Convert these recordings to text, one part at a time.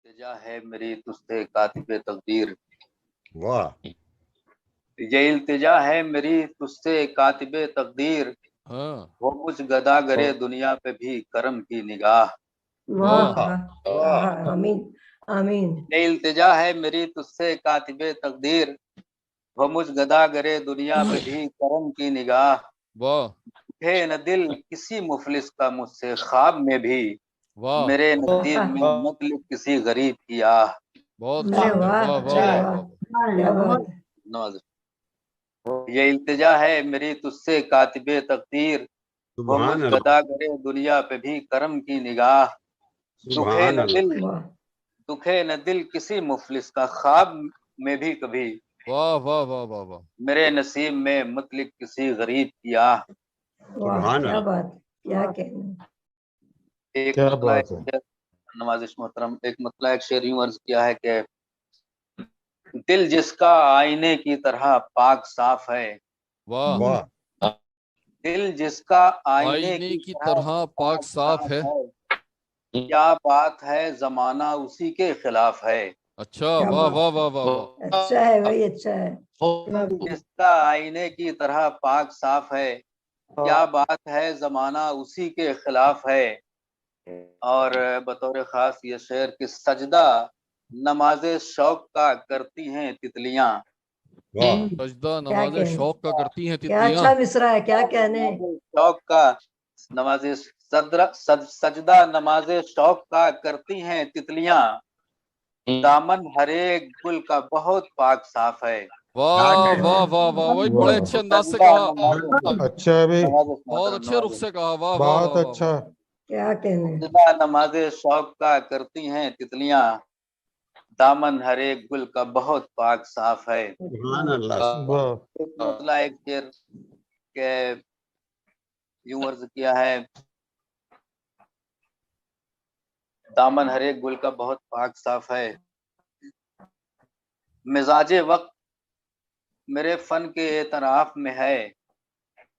التجا ہے میری تجھ سے کاتب تقدیر، واہ یہ التجا ہے میری تجھ سے کاتب تقدیر، وہ مجھ گدا گرے دنیا پہ بھی کرم کی نگاہ۔ واہ واہ آمین آمین یہ التجا ہے میری تجھ سے کاتب تقدیر، وہ مجھ گدا گرے دنیا پہ بھی کرم کی نگاہ۔ واہ ہے نہ دل کسی مفلس کا مجھ سے خواب میں بھی، واہ میرے نصیب میں مطلب کسی غریب کی آہ۔ بہت ارے اچھا واہ واہ ارے واہ واہ واہ کیا بات ہے نواز یہ التجا ہے میری تجھ سے کاتب تقدیر، وہ سبحان مجھ اللہ گدا کرے دنیا پہ بھی کرم کی نگاہ۔ دکھے سبحان نہ اللہ دل واہ دکھے نہ دل کسی مفلس کا خواب میں بھی کبھی، واہ واہ واہ واہ واہ میرے نصیب میں مطلق کسی غریب کی آہ۔ واہ سبحان کیا اللہ بات کیا کہنا ایک کیا مطلع بات ہے نوازش محترم، ایک مطلع ایک شعر یوں عرض کیا ہے کہ دل جس کا آئینے کی طرح پاک صاف ہے، واہ واہ دل جس کا آئینے آئینے کی کی طرح طرح پاک صاف ہے۔ کیا بات ہے زمانہ اسی کے خلاف ہے۔ اچھا کیا واہ بات واہ واہ واہ واہ اچھا ہے بھائی اچھا ہے جس کا آئینے کی طرح پاک صاف ہے، کیا بات ہے زمانہ اسی کے خلاف ہے۔ اور بطور خاص یہ شعر کہ سجدہ نماز شوق کا کرتی ہیں تتلیاں، واہ سجدہ کیا نماز کہنے شوق کا کرتی ہیں کیا تتلیاں۔ اچھا مصرع ہے کیا کہنے شوق کا نماز سجدہ نماز شوق کا کرتی ہیں تتلیاں، دامن ہر ایک گل کا بہت پاک صاف ہے۔ واہ واہ واہ واہ وہی بڑے اچھے انداز سے کہا، اچھا ہے بھائی بہت اچھے رخ سے کہا، واہ واہ بہت واہ اچھا کیا کہنے سجدہ نماز شوق کا کرتی ہیں تتلیاں، دامن ہر ایک گل کا بہت پاک صاف ہے۔ سبحان اللہ واہ ایک مطلع ایک شعر کہ یوں عرض کیا ہے دامن ہر ایک گل کا بہت پاک صاف ہے، مزاج وقت میرے فن کے اعتراف میں ہے،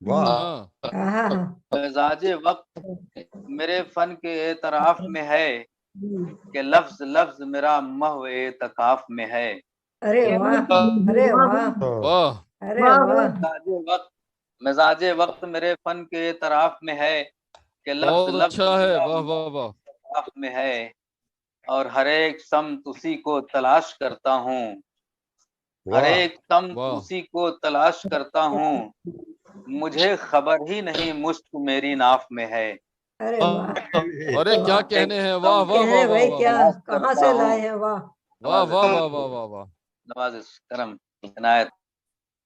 واہ ہاں مزاج وقت میرے فن کے اعتراف میں ہے، کہ لفظ لفظ میرا محو اعتکاف میں ہے۔ ارے واہ ارے واہ واہ ارے واہ مزاج وقت میرے فن کے اعتراف میں ہے، کہ لفظ بہت لفظ اچھا ہے، میرا واہ واہ واہ اعتکاف میں ہے، اور ہر ایک سمت اسی کو تلاش کرتا ہوں، ہر واہ ایک سمت واہ اسی کو تلاش کرتا ہوں، مجھے خبر ہی نہیں مشک میری ناف میں ہے۔ ارے واہ ارے کیا کہنے ہیں، واہ واہ کہنے واہ بھائی واہ کیا واہ کہاں سے لائے ہیں واہ واہ واہ واہ واہ واہ واہ نوازش کرم عنایت،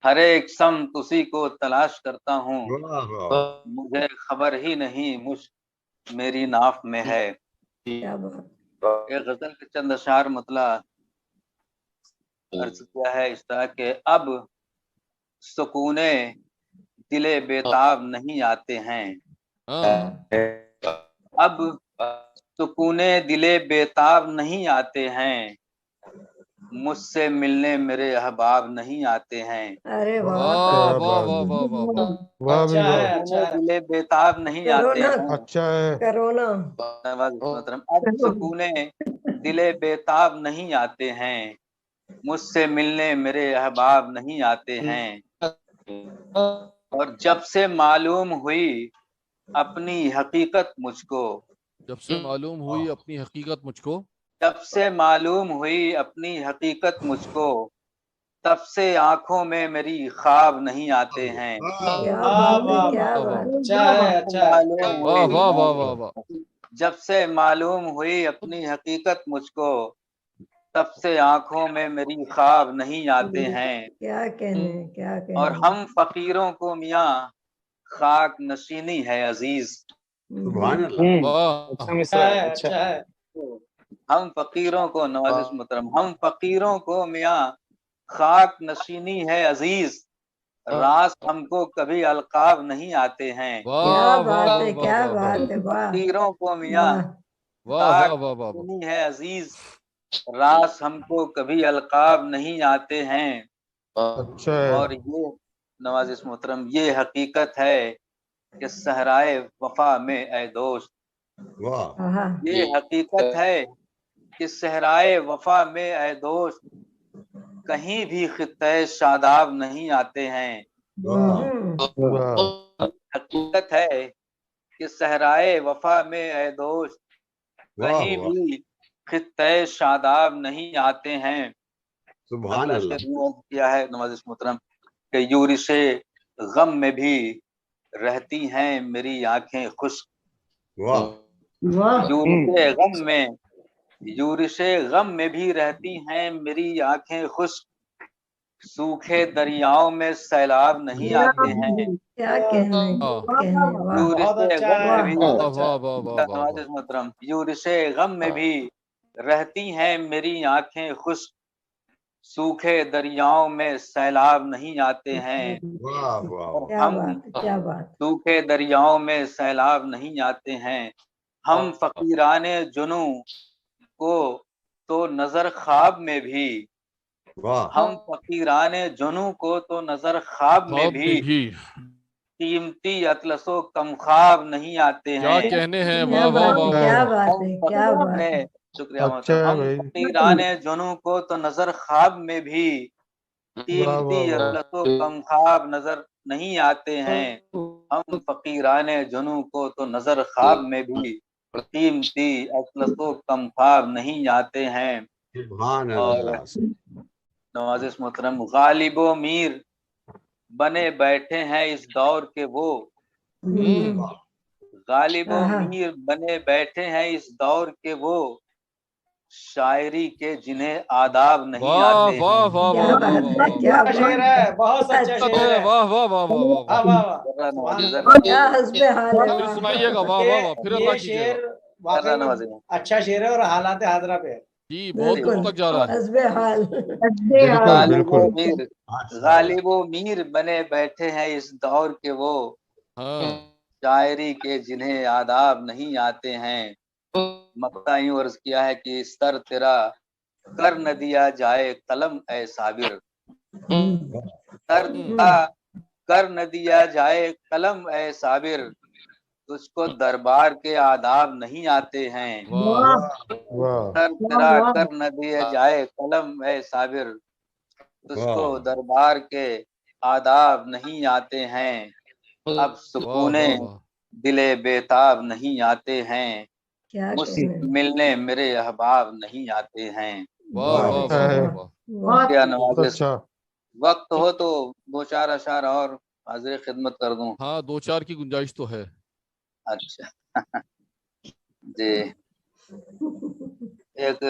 ہر ایک سمت اسی کو تلاش کرتا ہوں، واہ واہ مجھے خبر ہی نہیں مشک میری ناف میں ہے۔ کیا بات ایک غزل کے چند اشعار مطلع عرض کیا ہے اس طرح کہ اب سکون دل بیتاب نہیں آتے ہیں، ہاں اب سکون دل بیتاب نہیں آتے ہیں، مجھ سے ملنے میرے احباب نہیں آتے ہیں۔ ارے واہ واہ کیا واہ بات واہ ہے واہ واہ واہ واہ بھی واہ سکون دل بیتاب نہیں آتے کرونا ہیں، اچھا ہے کرونا نواز محترم، اب سکون دل بیتاب نہیں آتے ہیں، مجھ سے ملنے میرے احباب نہیں آتے ہیں، اور جب سے معلوم ہوئی اپنی حقیقت مجھ کو، جب سے معلوم ہوئی اپنی حقیقت مجھ کو، جب سے معلوم ہوئی اپنی حقیقت مجھ کو، تب سے آنکھوں میں میری خواب نہیں آتے ہیں۔ کیا بات ہے کیا بات معلوم واہ ہوئی واہ واہ واہ واہ جب سے معلوم ہوئی اپنی حقیقت مجھ کو، تب سے آنکھوں میں میری خواب نہیں آتے ہیں، کیا کہنے کیا اور کہنے ہم فقیروں کو میاں خاک نشینی ہے عزیز۔ سبحان اللہ واہ ہم فقیروں کو نوازش محترم، ہم فقیروں کو میاں خاک نشینی ہے عزیز، راز ہم کو کبھی القاب نہیں آتے ہیں۔ کیا واہ بات واہ ہے واہ کیا واہ بات ہے واہ فقیروں کو میاں واہ خاک واہ واہ واہ نشینی ہے عزیز، راز ہم کو کبھی القاب نہیں آتے ہیں۔ اچھا ہے اور یہ نوازش محترم یہ حقیقت ہے کہ صحرائے وفا میں اے دوست، واہ آہا یہ حقیقت ہے کہ صحرائے وفا میں اے دوست کہیں بھی خطۂ شاداب نہیں آتے ہیں. واہ حقیقت ہے کہ صحرائے وفا میں اے دوست کہیں واہ بھی خطۂ شاداب نہیں آتے ہیں. سبحان اگلا اللہ. شعر کیا ہے نواز محترم کہ یورش غم میں بھی رہتی ہیں میری آنکھیں خشک. واہ یورش غم میں بھی رہتی ہیں میری آنکھیں خشک. سوکھے دریاؤں میں سیلاب نہیں آتے ہیں. کیا کہنے واہ یورش بہت اچھا غم میں ہے، بھی بہت واہ اچھا ہے. واہ واہ واہ واہ نواز محترم یورش غم میں بھی رہتی ہیں میری آنکھیں خشک. سوکھے دریاؤں میں سیلاب نہیں آتے ہیں. واہ واہ کیا بات کیا بات سوکھے دریاؤں میں سیلاب نہیں آتے ہیں. ہم فقیران جنوں کو تو نظر خواب میں بھی واہ ہم فقیران جنوں کو تو نظر خواب میں خواب میں بھی بھی قیمتی اطلس و کم خواب نہیں آتے کیا ہیں. کہنے ہیں. کیا واہ واہ بات واہ کیا واہ بات ہے کیا بات نے ہے شکریہ اچھا محترم. ہے ہم بھائی. فقیران جنوں کو تو نظر خواب میں بھی واہ قیمتی واہ واہ اطلس و کم خواب نظر نہیں آتے ہیں. ہم فقیران جنوں کو تو نظر خواب میں بھی قیمتی اطلس و کم خواب نہیں آتے ہیں. سبحان اور اللہ. نوازش محترم غالب و میر بنے بیٹھے ہیں اس دور کے وہ غالب و میر بنے بیٹھے ہیں اس دور کے وہ شاعری کے جنہیں آداب نہیں واہ آتے واہ ہیں. واہ کیا واہ بات واہ ہے واہ کیا اچھا شعر بات ہے، بہت اچھا شعر ہے. واہ واہ واہ واہ واہ واہ واہ. واہ واہ. ذرا سبحان نوازش، اللہ. ذرا کیا حسب حال ہے پھر واہ سنائیے گا. واہ واہ واہ. پھر یہ ادا کیجیے شعر گا. واقعی میں نوازش اچھا شعر ہے اور حالات حاضرہ پہ ہے. جی بہت دور بالکل تک جا رہا ہے. حسب حال ہاں. غالب و بالکل. میر ماشاء اللہ. غالب و میر بنے بیٹھے ہیں اس دور کے وہ ہاں شاعری کے جنہیں آداب نہیں آتے ہیں. مقطع یوں عرض کیا ہے کہ سر تیرا کر نہ دیا جائے قلم اے صابر. سر تیرا کر نہ دیا جائے قلم اے صابر تجھ کو دربار کے آداب نہیں آتے ہیں. واہ واہ سر تیرا کر نہ دیا جائے قلم اے صابر تجھ کو واہ دربار کے آداب نہیں آتے ہیں. اب واہ سکون واہ واہ دل بےتاب نہیں آتے ہیں. کیا مجھ سے کہنے ملنے میرے احباب نہیں آتے ہیں. واہ واہ اچھا واہ ہے. واہ واہ. کیا بہت نوازش اچھا. وقت ہو تو دو چار اشعار اور حاضر خدمت کر دوں. ہاں دو چار کی گنجائش تو ہے. اچھا جی ایک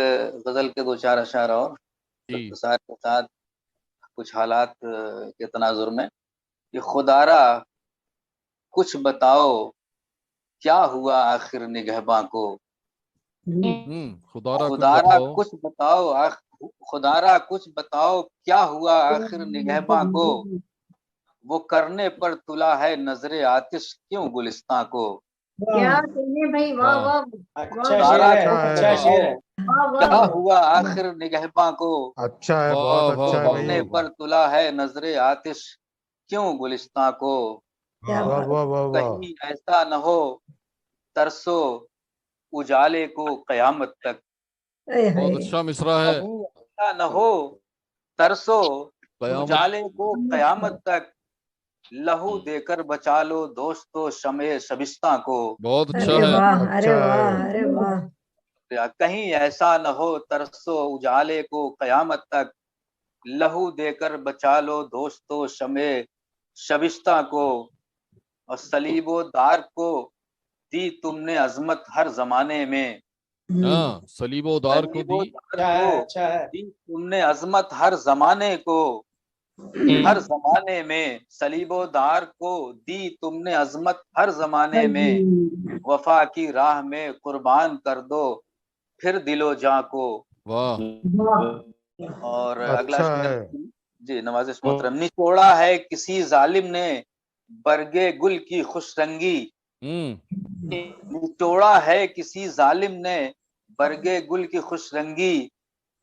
غزل کے دو چار اشعار اور جی اختصار کے ساتھ کچھ حالات کے تناظر میں کہ خدارا کچھ بتاؤ کیا ہوا آخر نگہباں کو. خدارا کچھ خدارا بتاؤ. کچھ بتاؤ خدارا کچھ بتاؤ کیا ہوا آخر نگہباں کو. وہ کرنے پر تلا ہے نظر آتش کیوں گلستاں کو. کیا کہنے بھائی واہ واہ اچھا شعر ہے، اچھا شعر ہے. کیا ہوا آخر نگہباں کو. اچھا ہے. واہ بہت واہ اچھا ہے واہ بھائی. کرنے واہ. پر تلا ہے نظر آتش کیوں گلستاں کو. کیا واہ بات واہ واہ واہ. کہیں ایسا نہ ہو ترسو اجالے کو قیامت تک. اے بہت ہائے اچھا مصرع ہے. کہیں ایسا نہ ہو ترسو قیامت اجالے کو قیامت تک. لہو دے کر بچا لو دوستو شمع شبستہ کو. بہت اچھا ارے ہے. واہ ارے اچھا واہ ہے. ارے واہ کہیں ایسا نہ ہو ترسو اجالے کو قیامت تک. لہو دے کر بچا لو دوستو شمع شبستہ کو. اور صلیب و دار کو دی تم نے عظمت ہر زمانے میں. ہاں صلیب و دار کو صلیب و دی. اچھا دار ہے، کو اچھا ہے. دی تم نے عظمت ہر زمانے کو. ہر زمانے میں صلیب و دار کو دی تم نے عظمت ہر زمانے میں. وفا کی راہ میں قربان کر دو پھر دل و جاں کو. واہ اور اگلا اچھا شعر ہے. جی نوازش محترم نچوڑا ہے کسی ظالم نے برگے گل کی خوش رنگی. نچوڑا ہے کسی ظالم نے برگے گل کی خوش رنگی.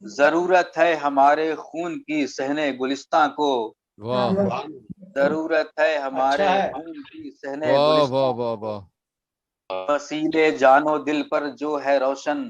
ضرورت ہے ہمارے خون کی صحنے گلستاں کو. واہ ضرورت ہے ہمارے اچھا ہے. خون کی صحنے واہ گلستاں واہ واہ کو. واہ. وسیلے جان و دل پر جو ہے روشن